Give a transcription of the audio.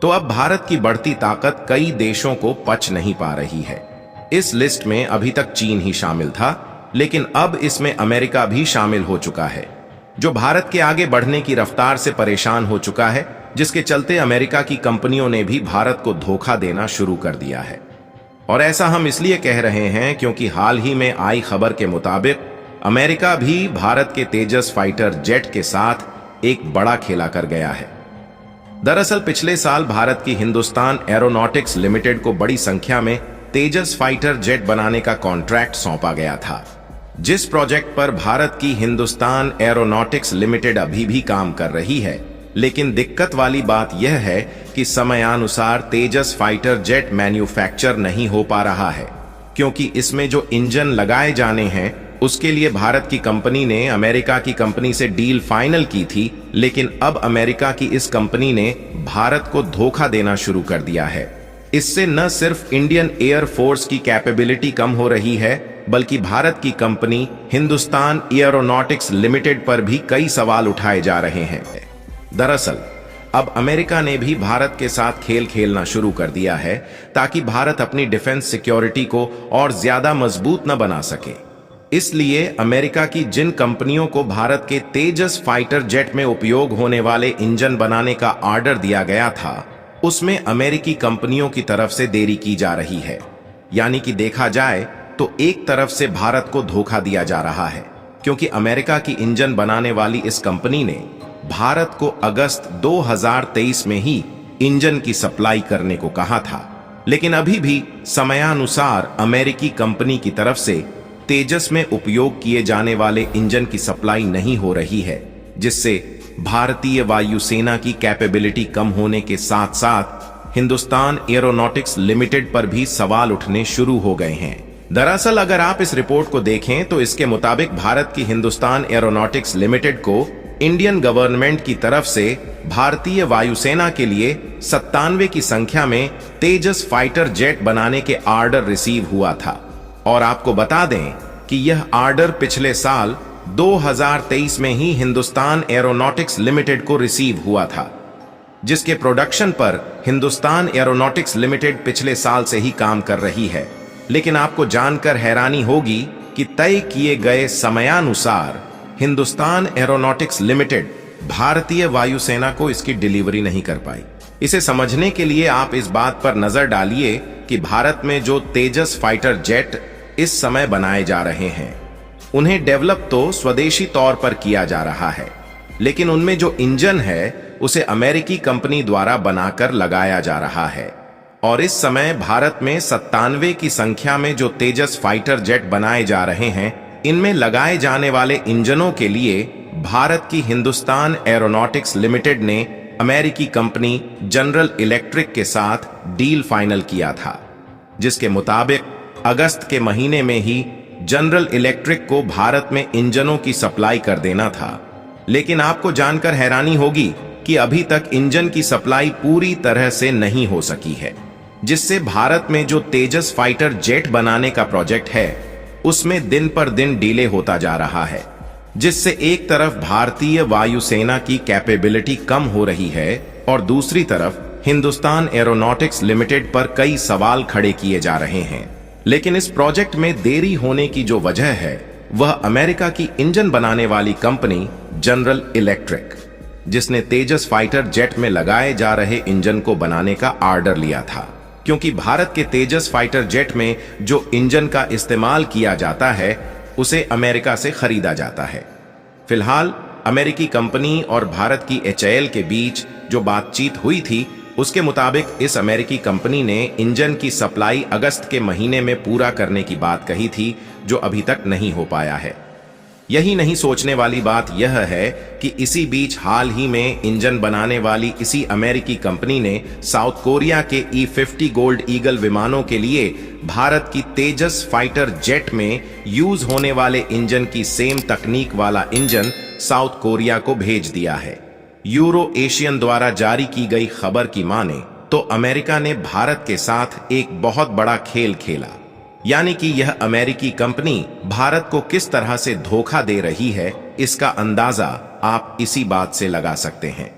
तो अब भारत की बढ़ती ताकत कई देशों को पच नहीं पा रही है। इस लिस्ट में अभी तक चीन ही शामिल था, लेकिन अब इसमें अमेरिका भी शामिल हो चुका है, जो भारत के आगे बढ़ने की रफ्तार से परेशान हो चुका है, जिसके चलते अमेरिका की कंपनियों ने भी भारत को धोखा देना शुरू कर दिया है। और ऐसा हम इसलिए कह रहे हैं क्योंकि हाल ही में आई खबर के मुताबिक अमेरिका भी भारत के तेजस फाइटर जेट के साथ एक बड़ा खेला कर गया है। दरअसल पिछले साल भारत की हिंदुस्तान एरोनॉटिक्स लिमिटेड को बड़ी संख्या में तेजस फाइटर जेट बनाने का कॉन्ट्रैक्ट सौंपा गया था, जिस प्रोजेक्ट पर भारत की हिंदुस्तान एरोनॉटिक्स लिमिटेड अभी भी काम कर रही है। लेकिन दिक्कत वाली बात यह है कि समयानुसार तेजस फाइटर जेट मैन्युफैक्चर नहीं हो पा रहा है, क्योंकि इसमें जो इंजन लगाए जाने हैं उसके लिए भारत की कंपनी ने अमेरिका की कंपनी से डील फाइनल की थी, लेकिन अब अमेरिका की इस कंपनी ने भारत को धोखा देना शुरू कर दिया है। इससे न सिर्फ इंडियन एयर फोर्स की कैपेबिलिटी कम हो रही है, बल्कि भारत की कंपनी हिंदुस्तान एरोनॉटिक्स लिमिटेड पर भी कई सवाल उठाए जा रहे हैं। दरअसल अब अमेरिका ने भी भारत के साथ खेल खेलना शुरू कर दिया है, ताकि भारत अपनी डिफेंस सिक्योरिटी को और ज्यादा मजबूत न बना सके। इसलिए अमेरिका की जिन कंपनियों को भारत के तेजस फाइटर जेट में उपयोग होने वाले इंजन बनाने का ऑर्डर दिया गया था, उसमें अमेरिकी कंपनियों की तरफ से देरी की जा रही है। यानी कि देखा जाए तो एक तरफ से भारत को धोखा दिया जा रहा है, क्योंकि अमेरिका की इंजन बनाने वाली इस कंपनी ने भारत को अगस्त 2023 में ही इंजन की सप्लाई करने को कहा था, लेकिन अभी भी समयानुसार अमेरिकी कंपनी की तरफ से तेजस में उपयोग किए जाने वाले इंजन की सप्लाई नहीं हो रही है, जिससे भारतीय वायुसेना की कैपेबिलिटी कम होने के साथ साथ हिंदुस्तान एरोनॉटिक्स लिमिटेड पर भी सवाल उठने शुरू हो गए हैं। दरअसल अगर आप इस रिपोर्ट को देखें तो इसके मुताबिक भारत की हिंदुस्तान एरोनॉटिक्स लिमिटेड को इंडियन गवर्नमेंट की तरफ से भारतीय वायुसेना के लिए 97 की संख्या में तेजस फाइटर जेट बनाने के ऑर्डर रिसीव हुआ था। और आपको बता दें कि यह ऑर्डर पिछले साल 2023 में ही हिंदुस्तान एरोनॉटिक्स लिमिटेड को रिसीव हुआ था, जिसके प्रोडक्शन पर हिंदुस्तान एरोनॉटिक्स लिमिटेड पिछले साल से ही काम कर रही है। लेकिन आपको जानकर हैरानी होगी कि तय किए गए समयानुसार हिंदुस्तान एरोनॉटिक्स लिमिटेड भारतीय वायुसेना को इसकी डिलीवरी नहीं कर पाई। इसे समझने के लिए आप इस बात पर नजर डालिए कि भारत में जो तेजस फाइटर जेट इस समय बनाए जा रहे हैं, उन्हें डेवलप तो स्वदेशी तौर पर किया जा रहा है, लेकिन उनमें जो इंजन है उसे अमेरिकी कंपनी द्वारा बनाकर लगाया जा रहा है। और इस समय भारत में 97 की संख्या में जो तेजस फाइटर जेट बनाए जा रहे हैं, इनमें लगाए जाने वाले इंजनों के लिए भारत की हिंदुस्तान एरोनॉटिक्स लिमिटेड ने अमेरिकी कंपनी जनरल इलेक्ट्रिक के साथ डील फाइनल किया था, जिसके मुताबिक अगस्त के महीने में ही जनरल इलेक्ट्रिक को भारत में इंजनों की सप्लाई कर देना था। लेकिन आपको जानकर हैरानी होगी कि अभी तक इंजन की सप्लाई पूरी तरह से नहीं हो सकी है, जिससे भारत में जो तेजस फाइटर जेट बनाने का प्रोजेक्ट है उसमें दिन पर दिन डिले होता जा रहा है, जिससे एक तरफ भारतीय वायुसेना की कैपेबिलिटी कम हो रही है और दूसरी तरफ हिंदुस्तान एरोनॉटिक्स लिमिटेड पर कई सवाल खड़े किए जा रहे हैं। लेकिन इस प्रोजेक्ट में देरी होने की जो वजह है वह अमेरिका की इंजन बनाने वाली कंपनी जनरल इलेक्ट्रिक, जिसने तेजस फाइटर जेट में लगाए जा रहे इंजन को बनाने का ऑर्डर लिया था, क्योंकि भारत के तेजस फाइटर जेट में जो इंजन का इस्तेमाल किया जाता है उसे अमेरिका से खरीदा जाता है। फिलहाल अमेरिकी कंपनी और भारत की HAL के बीच जो बातचीत हुई थी, उसके मुताबिक इस अमेरिकी कंपनी ने इंजन की सप्लाई अगस्त के महीने में पूरा करने की बात कही थी, जो अभी तक नहीं हो पाया है। यही नहीं, सोचने वाली बात यह है कि इसी बीच हाल ही में इंजन बनाने वाली इसी अमेरिकी कंपनी ने साउथ कोरिया के E-50 गोल्ड ईगल विमानों के लिए भारत की तेजस फाइटर जेट में यूज होने वाले इंजन की सेम तकनीक वाला इंजन साउथ कोरिया को भेज दिया है। यूरो एशियन द्वारा जारी की गई खबर की माने तो अमेरिका ने भारत के साथ एक बहुत बड़ा खेल खेला, यानी कि यह अमेरिकी कंपनी भारत को किस तरह से धोखा दे रही है, इसका अंदाजा आप इसी बात से लगा सकते हैं।